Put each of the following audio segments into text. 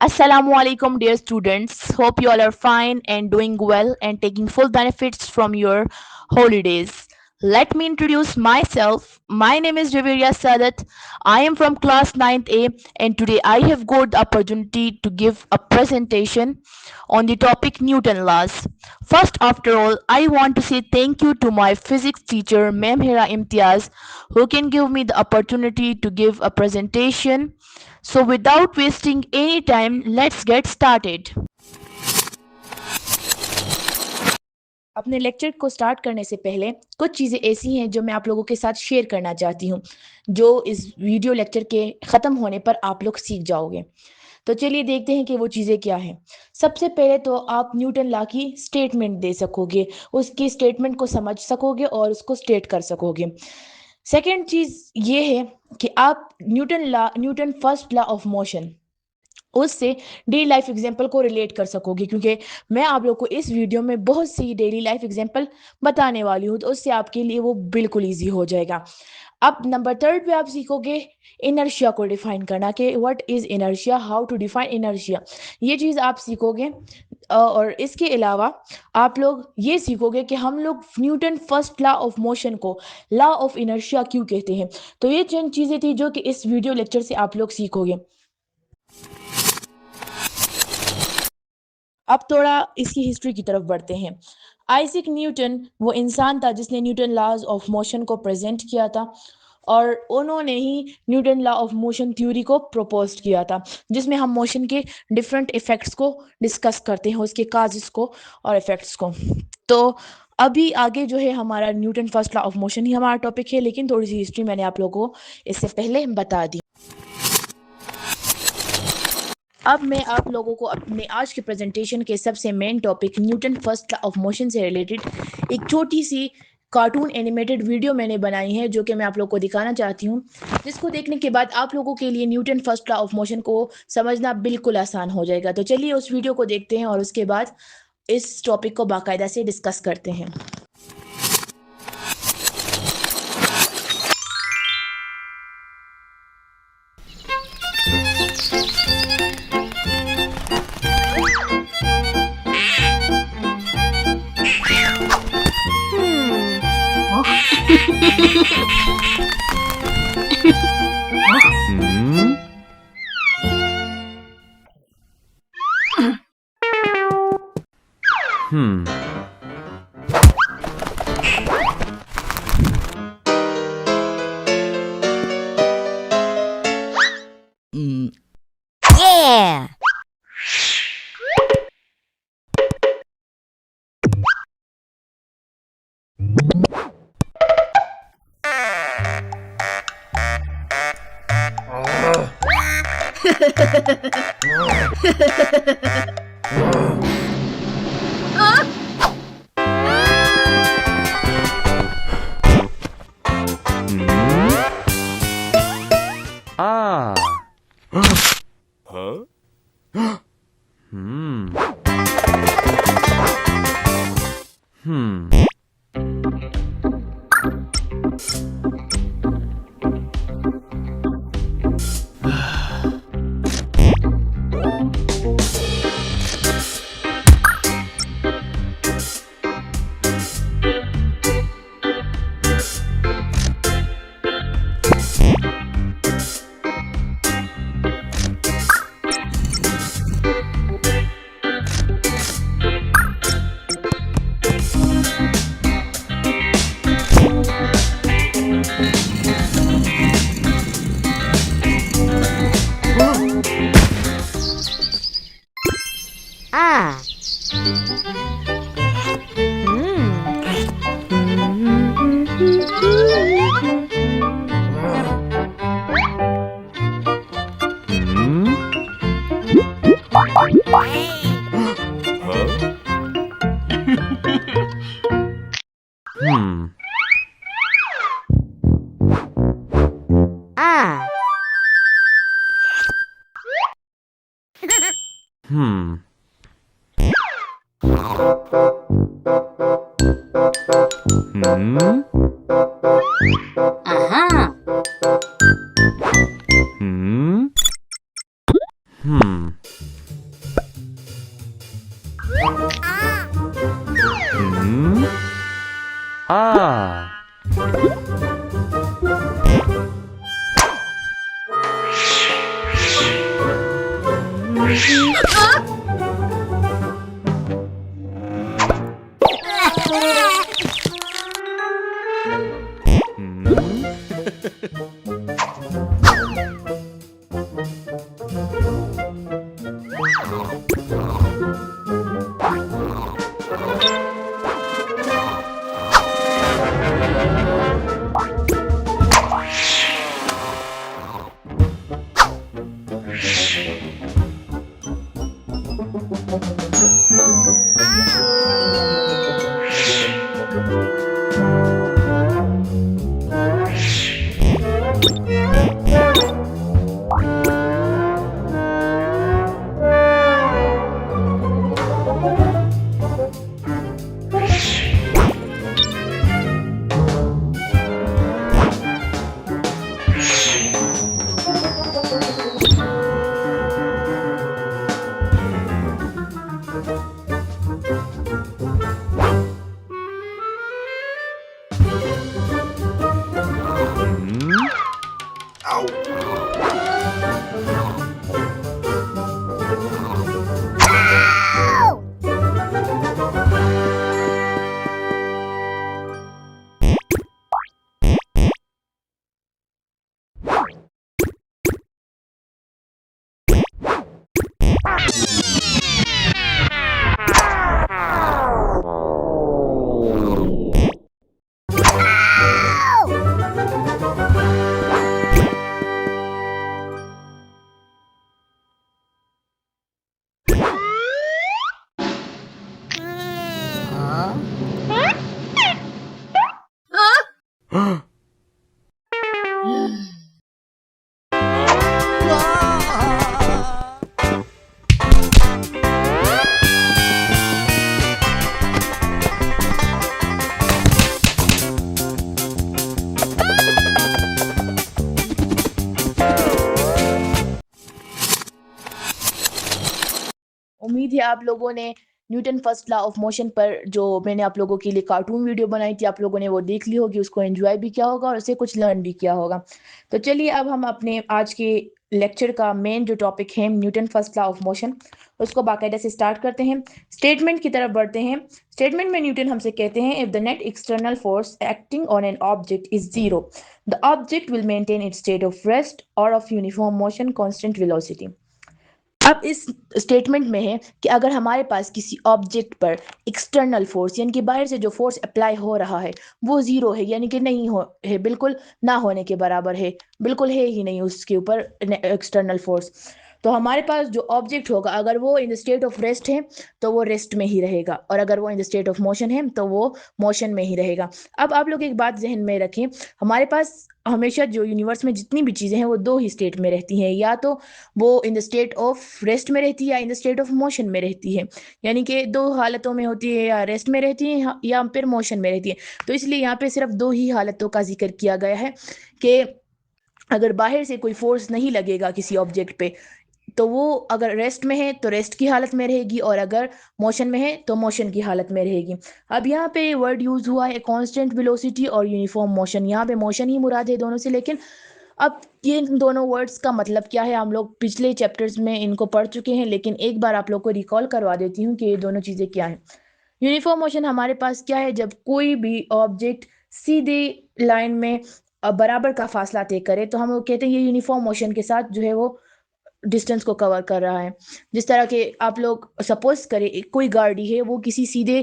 Assalamu alaikum, dear students. Hope you all are fine and doing well and taking full benefits from your holidays. Let me introduce myself. My name is Javiria Sadat. I am from class 9th A, and today I have got the opportunity to give a presentation on the topic Newton laws. First, after all, I want to say thank you to my physics teacher, Ma'am Hira Imtiaz, who can give me the opportunity to give a presentation. So, without wasting any time, let's get started. अपने lecture को start करने से पहले कुछ चीज़ें ऐसी हैं जो मैं आप लोगों के साथ शेयर करना चाहती हूँ, जो इस वीडियो लेक्चर के ख़त्म होने पर आप लोग सीख जाओगे। तो चलिए देखते हैं कि वो चीज़ें क्या हैं। सबसे पहले तो आप न्यूटन लॉ की स्टेटमेंट दे सकोगे, उसकी स्टेटमेंट को समझ सकोगे और उसको स्टेट कर सकोगे। सेकंड चीज़ ये है कि आप Newton first law of motion उससे डेली लाइफ एग्जाम्पल को रिलेट कर सकोगे, क्योंकि मैं आप लोग को इस वीडियो में बहुत सी डेली लाइफ एग्जाम्पल बताने वाली हूँ, तो उससे आपके लिए वो बिल्कुल ईजी हो जाएगा। अब नंबर थर्ड पे आप सीखोगे इनर्शिया को डिफाइन करना, कि what is inertia, how to define inertia, ये चीज़ आप सीखोगे। और इसके अलावा आप लोग ये सीखोगे कि हम लोग Newton first law of motion को लॉ ऑफ इनर्शिया क्यों कहते हैं। तो ये चंद चीज़ें थी जो कि इस वीडियो लेक्चर से आप लोग सीखोगे। अब थोड़ा इसकी हिस्ट्री की तरफ बढ़ते हैं। आइजैक न्यूटन वो इंसान था जिसने न्यूटन लॉज ऑफ मोशन को प्रेजेंट किया था, और उन्होंने ही Newton law of motion theory को प्रपोज किया था, जिसमें हम मोशन के डिफरेंट इफ़ेक्ट्स को डिस्कस करते हैं, उसके काजेस को और इफ़ेक्ट्स को। तो अभी आगे जो है हमारा Newton first law of motion ही हमारा टॉपिक है, लेकिन थोड़ी सी हिस्ट्री मैंने आप लोगों को इससे पहले बता दी। अब मैं आप लोगों को अपने आज के प्रेजेंटेशन के सबसे main topic Newton first law of motion से रिलेटेड एक छोटी सी कार्टून एनिमेटेड वीडियो मैंने बनाई है, जो कि मैं आप लोगों को दिखाना चाहती हूँ, जिसको देखने के बाद आप लोगों के लिए Newton first law of motion को समझना बिल्कुल आसान हो जाएगा। तो चलिए उस वीडियो को देखते हैं और उसके बाद इस टॉपिक को बाकायदा से डिस्कस करते हैं। Hmm. Yeah! Ah. Huh? Hmm. Hmm. Hmm? उम्मीद है आप लोगों ने Newton first law of motion पर जो मैंने आप लोगों के लिए कार्टून वीडियो बनाई थी, आप लोगों ने वो देख ली होगी, उसको एंजॉय भी किया होगा और उससे कुछ लर्न भी किया होगा। तो चलिए अब हम अपने आज के लेक्चर का मेन जो टॉपिक है Newton first law of motion, उसको बाकायदा से स्टार्ट करते हैं। स्टेटमेंट की तरफ बढ़ते हैं। स्टेटमेंट में न्यूटन हमसे कहते हैं, if the net external force acting on an object is zero, the object will maintain its state of rest or of uniform motion constant velocity. अब इस स्टेटमेंट में है कि अगर हमारे पास किसी ऑब्जेक्ट पर एक्सटर्नल फोर्स यानी कि बाहर से जो फोर्स अप्लाई हो रहा है वो जीरो है, यानी कि नहीं हो है, बिल्कुल ना होने के बराबर है, बिल्कुल है ही नहीं उसके ऊपर एक्सटर्नल फोर्स, तो हमारे पास जो ऑब्जेक्ट होगा अगर वो इन द स्टेट ऑफ रेस्ट है तो वो रेस्ट में ही रहेगा, और अगर वो इन द स्टेट ऑफ मोशन है तो वो मोशन में ही रहेगा। अब आप लोग एक बात जहन में रखें, हमारे पास हमेशा जो यूनिवर्स में जितनी भी चीज़ें हैं वो दो ही स्टेट में रहती हैं, या तो वो इन द स्टेट ऑफ रेस्ट में रहती है या इन द स्टेट ऑफ मोशन में रहती है, यानी कि दो हालतों में होती है, या रेस्ट में रहती है या फिर मोशन में रहती है। तो इसलिए यहाँ पे सिर्फ दो ही हालतों का जिक्र किया गया है कि अगर बाहर से कोई फोर्स नहीं लगेगा किसी ऑब्जेक्ट पे तो वो अगर रेस्ट में है तो रेस्ट की हालत में रहेगी, और अगर मोशन में है तो मोशन की हालत में रहेगी। अब यहाँ पे वर्ड यूज हुआ है कांस्टेंट वेलोसिटी और यूनिफॉर्म मोशन, यहाँ पे मोशन ही मुराद है दोनों से, लेकिन अब ये इन दोनों वर्ड्स का मतलब क्या है हम लोग पिछले चैप्टर्स में इनको पढ़ चुके हैं, लेकिन एक बार आप लोग को रिकॉल करवा देती हूँ कि ये दोनों चीज़ें क्या हैं। यूनिफॉर्म मोशन हमारे पास क्या है, जब कोई भी ऑब्जेक्ट सीधे लाइन में बराबर का फासला तय करे तो हम लोग कहते हैं ये यूनिफॉर्म मोशन के साथ जो है वो डिस्टेंस को कवर कर रहा है। जिस तरह के आप लोग सपोज करें कोई गाड़ी है वो किसी सीधे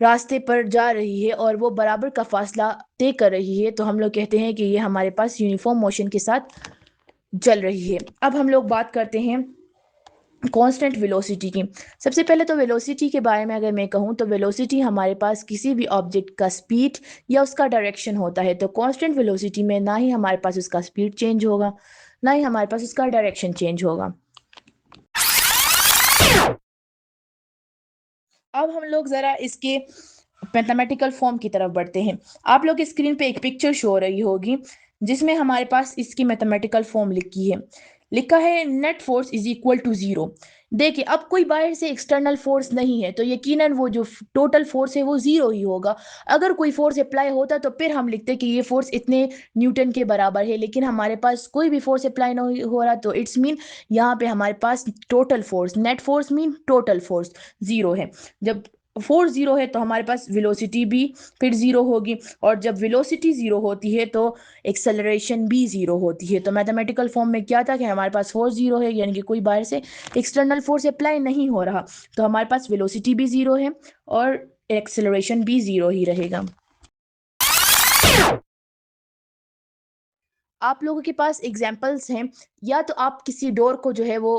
रास्ते पर जा रही है और वो बराबर का फासला तय कर रही है, तो हम लोग कहते हैं कि ये हमारे पास यूनिफॉर्म मोशन के साथ चल रही है। अब हम लोग बात करते हैं कांस्टेंट वेलोसिटी की। सबसे पहले तो वेलोसिटी के बारे में अगर मैं कहूँ तो वेलोसिटी हमारे पास किसी भी ऑब्जेक्ट का स्पीड या उसका डायरेक्शन होता है, तो कांस्टेंट वेलोसिटी में ना ही हमारे पास उसका स्पीड चेंज होगा ना ही हमारे पास उसका डायरेक्शन चेंज होगा। अब हम लोग ज़रा इसके मैथमेटिकल फॉर्म की तरफ बढ़ते हैं। आप लोग की स्क्रीन पे एक पिक्चर शो हो रही होगी जिसमें हमारे पास इसकी मैथमेटिकल फॉर्म लिखी है, लिखा है net force is equal to zero. देखिए अब कोई बाहर से एक्सटर्नल फोर्स नहीं है तो यकीनन वो जो टोटल फोर्स है वो जीरो ही होगा। अगर कोई फोर्स अप्लाई होता तो फिर हम लिखते कि ये फोर्स इतने न्यूटन के बराबर है, लेकिन हमारे पास कोई भी फोर्स अप्लाई नहीं हो रहा, तो इट्स मीन यहाँ पे हमारे पास total force net force mean total force zero है। जब फोर्स जीरो है तो हमारे पास वेलोसिटी भी फिर जीरो होगी, और जब वेलोसिटी जीरो होती है तो एक्सेलरेशन भी जीरो होती है। तो मैथमेटिकल फॉर्म में क्या था कि हमारे पास फोर्स जीरो है, यानी कि कोई बाहर से एक्सटर्नल फोर्स अप्लाई नहीं हो रहा, तो हमारे पास वेलोसिटी भी जीरो है और एक्सेलरेशन भी जीरो ही रहेगा। आप लोगों के पास एग्जाम्पल्स हैं, या तो आप किसी डोर को जो है वो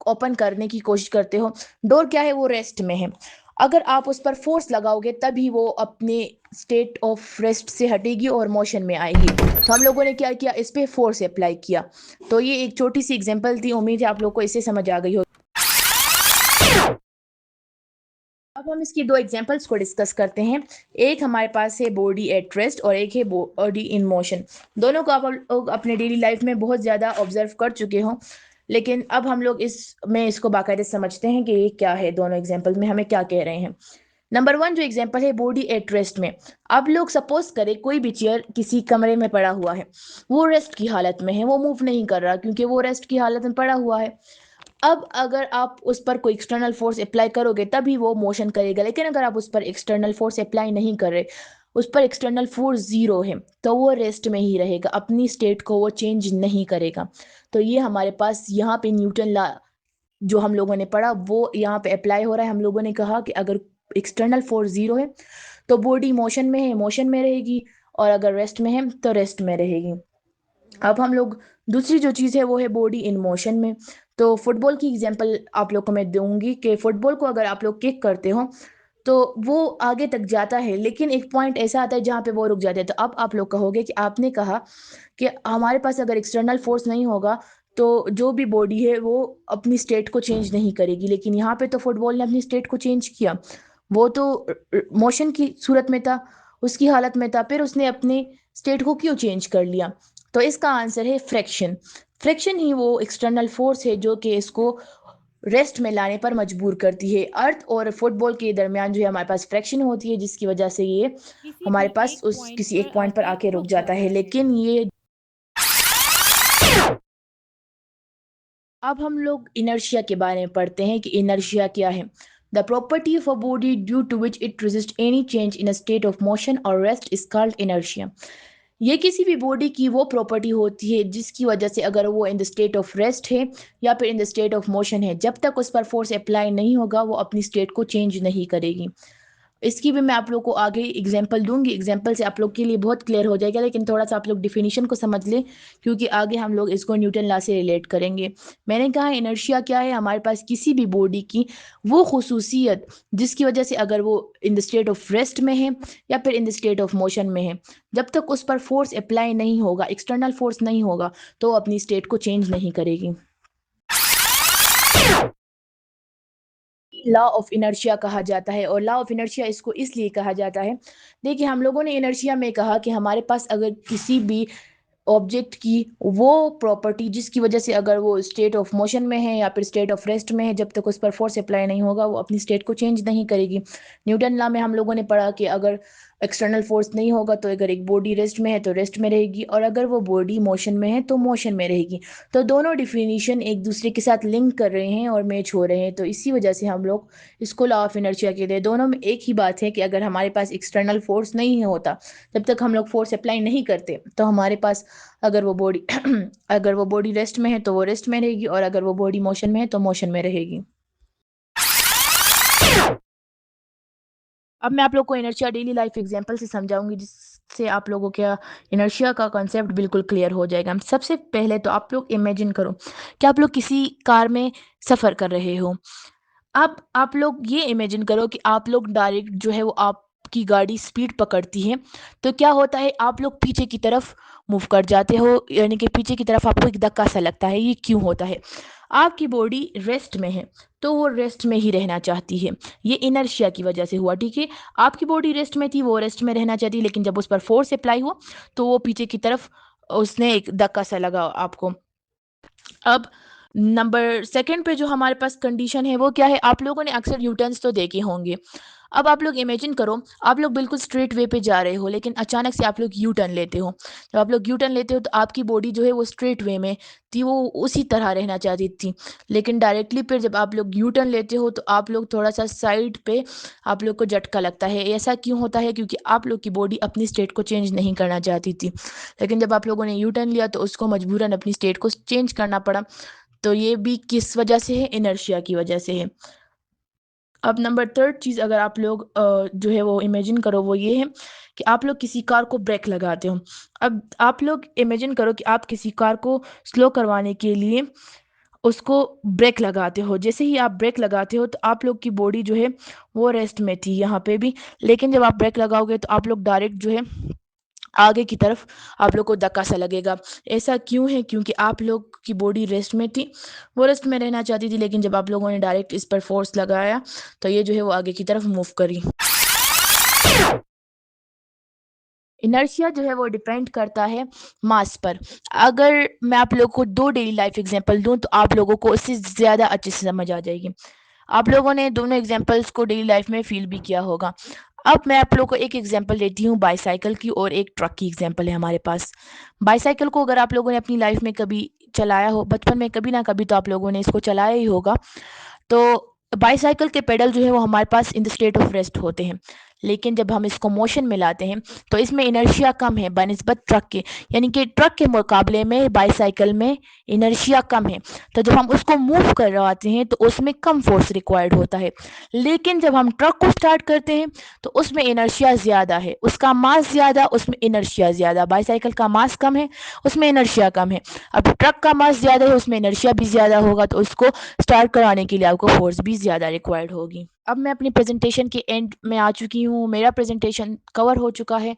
ओपन करने की कोशिश करते हो। डोर क्या है, वो रेस्ट में है। अगर आप उस पर फोर्स लगाओगे तभी वो अपने स्टेट ऑफ रेस्ट से हटेगी और मोशन में आएगी। तो हम लोगों ने क्या किया, इस पे फोर्स अप्लाई किया। तो ये एक छोटी सी एग्जांपल थी, उम्मीद है आप लोग को इससे समझ आ गई हो। अब हम इसकी दो एग्जांपल्स को डिस्कस करते हैं। एक हमारे पास है बॉडी एट रेस्ट और एक है बॉडी इन मोशन। दोनों को आप लोग अपने डेली लाइफ में बहुत ज़्यादा ऑब्जर्व कर चुके हो, लेकिन अब हम लोग इसको बाकायदे समझते हैं कि ये क्या है, दोनों एग्जांपल में हमें क्या कह रहे हैं। नंबर वन जो एग्जांपल है बॉडी एट रेस्ट में, आप लोग सपोज करें कोई भी चेयर किसी कमरे में पड़ा हुआ है, वो रेस्ट की हालत में है, वो मूव नहीं कर रहा क्योंकि वो रेस्ट की हालत में पड़ा हुआ है। अब अगर आप उस पर कोई एक्सटर्नल फोर्स अप्लाई करोगे तभी वो मोशन करेगा, लेकिन अगर आप उस पर एक्सटर्नल फोर्स अप्लाई नहीं कर रहे, उस पर एक्सटर्नल फोर्स जीरो है, तो वो रेस्ट में ही रहेगा, अपनी स्टेट को वो चेंज नहीं करेगा। तो ये हमारे पास यहाँ पे न्यूटन लॉ जो हम लोगों ने पढ़ा वो यहाँ पे अप्लाई हो रहा है। हम लोगों ने कहा कि अगर एक्सटर्नल फोर्स जीरो है तो बॉडी मोशन में है, मोशन में रहेगी, और अगर रेस्ट में है तो रेस्ट में रहेगी। अब हम लोग दूसरी जो चीज़ है वो है बॉडी इन मोशन में। तो फुटबॉल की एग्जांपल आप लोग को मैं दूंगी कि फुटबॉल को अगर आप लोग किक करते हो तो वो आगे तक जाता है, लेकिन एक पॉइंट ऐसा आता है जहाँ पे वो रुक जाता है। तो अब आप लोग कहोगे कि आपने कहा कि हमारे पास अगर एक्सटर्नल फोर्स नहीं होगा तो जो भी बॉडी है वो अपनी स्टेट को चेंज नहीं करेगी, लेकिन यहाँ पे तो फुटबॉल ने अपनी स्टेट को चेंज किया। वो तो मोशन की सूरत में था, उसकी हालत में था, फिर उसने अपने स्टेट को क्यों चेंज कर लिया? तो इसका आंसर है फ्रिक्शन। फ्रिक्शन ही वो एक्सटर्नल फोर्स है जो कि इसको रेस्ट में लाने पर मजबूर करती है। अर्थ और फुटबॉल के दरमियान जो है हमारे पास फ्रिक्शन होती है, जिसकी वजह से ये किसी हमारे भी पास एक उस पॉइंट किसी पर एक पॉइंट पर आके आके रुक रुक जाता जाता है, है। लेकिन ये अब हम लोग इनर्शिया के बारे में पढ़ते हैं कि इनर्शिया क्या है। The property of a body due to which it resist any change in a state of motion और रेस्ट इज कॉल्ड इनर्शिया। ये किसी भी बॉडी की वो प्रॉपर्टी होती है जिसकी वजह से अगर वो इन द स्टेट ऑफ रेस्ट है या फिर इन द स्टेट ऑफ मोशन है, जब तक उस पर फोर्स अप्लाई नहीं होगा वो अपनी स्टेट को चेंज नहीं करेगी। इसकी भी मैं आप लोग को आगे एग्जांपल दूंगी, एग्जांपल से आप लोग के लिए बहुत क्लियर हो जाएगा, लेकिन थोड़ा सा आप लोग डिफिनीशन को समझ लें क्योंकि आगे हम लोग इसको न्यूटन लॉ से रिलेट करेंगे। मैंने कहा इनर्शिया क्या है, हमारे पास किसी भी बॉडी की वो खुसूसियत जिसकी वजह से अगर वो इन द स्टेट ऑफ रेस्ट में है या फिर इन द स्टेट ऑफ मोशन में है, जब तक उस पर फोर्स अप्लाई नहीं होगा, एक्सटर्नल फोर्स नहीं होगा, तो वो अपनी स्टेट को चेंज नहीं करेगी। लॉ ऑफ इनर्शिया कहा जाता है, और लॉ ऑफ इनर्शिया इसको इसलिए कहा जाता है, देखिए हम लोगों ने इनर्शिया में कहा कि हमारे पास अगर किसी भी ऑब्जेक्ट की वो प्रॉपर्टी जिसकी वजह से अगर वो स्टेट ऑफ मोशन में है या फिर स्टेट ऑफ रेस्ट में है, जब तक उस पर फोर्स अप्लाई नहीं होगा वो अपनी स्टेट को चेंज नहीं करेगी। न्यूटन लॉ में हम लोगों ने पढ़ा कि अगर एक्सटर्नल फोर्स नहीं होगा तो अगर एक बॉडी रेस्ट में है तो रेस्ट में रहेगी, और अगर वो बॉडी मोशन में है तो मोशन में रहेगी। तो दोनों डिफिनीशन एक दूसरे के साथ लिंक कर रहे हैं और मैच हो रहे हैं, तो इसी वजह से हम लोग इसको लॉ ऑफ इनर्शिया कहते हैं। दोनों में एक ही बात है कि अगर हमारे पास एक्सटर्नल फोर्स नहीं होता, जब तक हम लोग फोर्स अप्लाई नहीं करते, तो हमारे पास अगर वो बॉडी अगर वो बॉडी रेस्ट में है तो वो रेस्ट में रहेगी, और अगर वो बॉडी मोशन में है तो मोशन में रहेगी। अब मैं आप लोग को इनर्शिया डेली लाइफ एग्जांपल से समझाऊंगी, जिससे आप लोगों का इनर्शिया का कॉन्सेप्ट बिल्कुल क्लियर हो जाएगा। सबसे पहले तो आप लोग इमेजिन करो कि आप लोग किसी कार में सफ़र कर रहे हो। अब आप लोग ये इमेजिन करो कि आप लोग डायरेक्ट जो है वो आपकी गाड़ी स्पीड पकड़ती है, तो क्या होता है, आप लोग पीछे की तरफ मूव कर जाते हो, यानी कि पीछे की तरफ आपको एक धक्का सा लगता है। ये क्यों होता है? आपकी बॉडी रेस्ट में है तो वो रेस्ट में ही रहना चाहती है, ये इनर्शिया की वजह से हुआ, ठीक है। आपकी बॉडी रेस्ट में थी, वो रेस्ट में रहना चाहती, लेकिन जब उस पर फोर्स अप्लाई हुआ तो वो पीछे की तरफ उसने एक धक्का सा लगा आपको। अब नंबर सेकंड पे जो हमारे पास कंडीशन है वो क्या है, आप लोगों ने अक्सर न्यूटन्स तो देखे होंगे। अब आप लोग इमेजिन करो, आप लोग बिल्कुल स्ट्रेट वे पे जा रहे हो, लेकिन अचानक से आप लोग यू टर्न लेते हो। जब आप लोग यू टर्न लेते हो तो आपकी बॉडी जो है वो स्ट्रेट वे में थी, वो उसी तरह रहना चाहती थी। लेकिन डायरेक्टली फिर जब आप लोग यू टर्न लेते हो तो आप लोग थोड़ा-सा साइड पे आप लोग को झटका लगता है। ऐसा क्यों होता है? क्योंकि आप लोग की बॉडी अपनी स्टेट को चेंज नहीं करना चाहती थी। लेकिन जब आप लोगों ने यू टर्न लिया तो उसको मजबूरन अपनी स्टेट को चेंज करना पड़ा। तो ये भी किस वजह से है? इनर्शिया की वजह से है। अब नंबर 3 चीज़ अगर आप लोग जो है वो इमेजिन करो, वो ये है कि आप लोग किसी कार को ब्रेक लगाते हो। अब आप लोग इमेजिन करो कि आप किसी कार को स्लो करवाने के लिए उसको ब्रेक लगाते हो। जैसे ही आप ब्रेक लगाते हो तो आप लोग की बॉडी जो है वो रेस्ट में थी यहाँ पे भी। लेकिन जब आप ब्रेक लगाओगे तो आप लोग डायरेक्ट जो है आगे की तरफ आप लोग को धक्का सा लगेगा। ऐसा क्यों है? क्योंकि आप लोग की बॉडी रेस्ट में थी, वो रेस्ट में रहना चाहती थी, लेकिन जब आप लोगों ने डायरेक्ट इस पर फ़ोर्स लगाया, तो ये जो है वो आगे की तरफ मूव करी। इनर्शिया जो है वो डिपेंड करता है मास पर। अगर मैं आप लोगों को 2 डेली लाइफ़ एग्ज़ाम्पल दूँ, तो आप लोगों को उससे ज़्यादा अच्छे से समझ आ जाएगी। आप लोगों ने दोनों एग्ज़ाम्पल्स को डेली लाइफ़ में फ़ील भी किया होगा। अब मैं आप लोगों को एक एग्ज़ाम्पल देती हूँ बाईसाइकिल की, और एक ट्रक की एग्ज़ाम्पल है हमारे पास। बाईसाइकिल को अगर आप लोगों ने अपनी लाइफ़ में कभी चलाया हो, बचपन में कभी ना कभी तो आप लोगों ने इसको चलाया ही होगा। तो बाईसाइकिल के पेडल जो है वो हमारे पास in the state of rest होते हैं। लेकिन जब हम इसको मोशन में लाते हैं तो इसमें इनर्शिया कम है बनिस्बत ट्रक के। यानी कि ट्रक के मुकाबले में बाईसाइकिल में इनर्शिया कम है। तो जब हम उसको मूव करवाते हैं तो उसमें कम फ़ोर्स रिक्वायर्ड होता है। लेकिन जब हम ट्रक को स्टार्ट करते हैं तो उसमें इनर्शिया ज़्यादा है। उसका मास ज़्यादा, उसमें इनर्शिया ज़्यादा। बाईसाइकिल का मास कम है, उसमें इनर्शिया कम है। अब ट्रक का मास ज़्यादा है, उसमें इनर्शिया भी ज़्यादा होगा, तो उसको स्टार्ट कराने के लिए आपको फ़ोर्स भी ज़्यादा रिक्वायर्ड होगी। अब मैं अपनी प्रेज़ेंटेशन के एंड में आ चुकी हूँ। मेरा प्रेज़ेंटेशन कवर हो चुका है।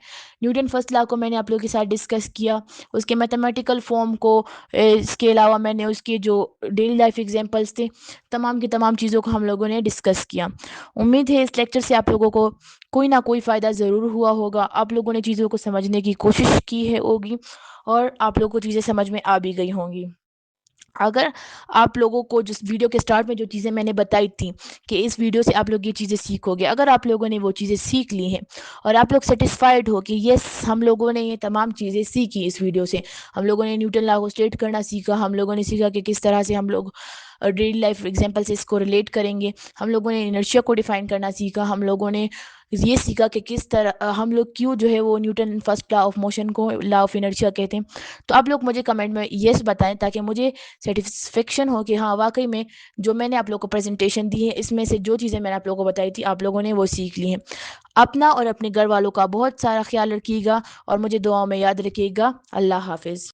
न्यूटन फर्स्ट लॉ को मैंने आप लोगों के साथ डिस्कस किया। उसके मैथमेटिकल फ़ॉर्म को इसके अलावा मैंने उसके जो डेली लाइफ़ एग्ज़ाम्पल्स थे, तमाम की तमाम चीज़ों को हम लोगों ने डिस्कस किया। उम्मीद है इस लेक्चर से आप लोगों को कोई ना कोई फ़ायदा ज़रूर हुआ होगा। आप लोगों ने चीज़ों को समझने की कोशिश की है होगी, और आप लोगों को चीज़ें समझ में आ भी गई होंगी। अगर आप लोगों को जिस वीडियो के स्टार्ट में जो चीज़ें मैंने बताई थी कि इस वीडियो से आप लोग ये चीज़ें सीखोगे, अगर आप लोगों ने वो चीज़ें सीख ली हैं और आप लोग सैटिस्फाइड हो कि यस, हम लोगों ने ये तमाम चीज़ें सीखी इस वीडियो से। हम लोगों ने न्यूटन लॉ को स्टेट करना सीखा, हम लोगों ने सीखा कि किस तरह से हम लोग डेली लाइफ एग्जांपल से इसको रिलेट करेंगे। हम लोगों ने इनर्शिया को डिफाइन करना सीखा, हम लोगों ने ये सीखा कि किस तरह हम लोग क्यों जो है वो Newton first law of motion को लॉ ऑफ इनर्शिया कहते हैं। तो आप लोग मुझे कमेंट में येस बताएँ, ताकि मुझे सैटिस्फैक्शन हो कि हाँ, वाक़ई में जो मैंने आप लोगों को प्रेज़ेंटेशन दी है, इसमें से जो चीज़ें मैंने आप लोगों को बताई थी, आप लोगों ने वो सीख ली हैं। अपना और अपने घर वालों का बहुत सारा ख़्याल रखिएगा, और मुझे दुआओं में याद रखिएगा। अल्लाह हाफ़िज़।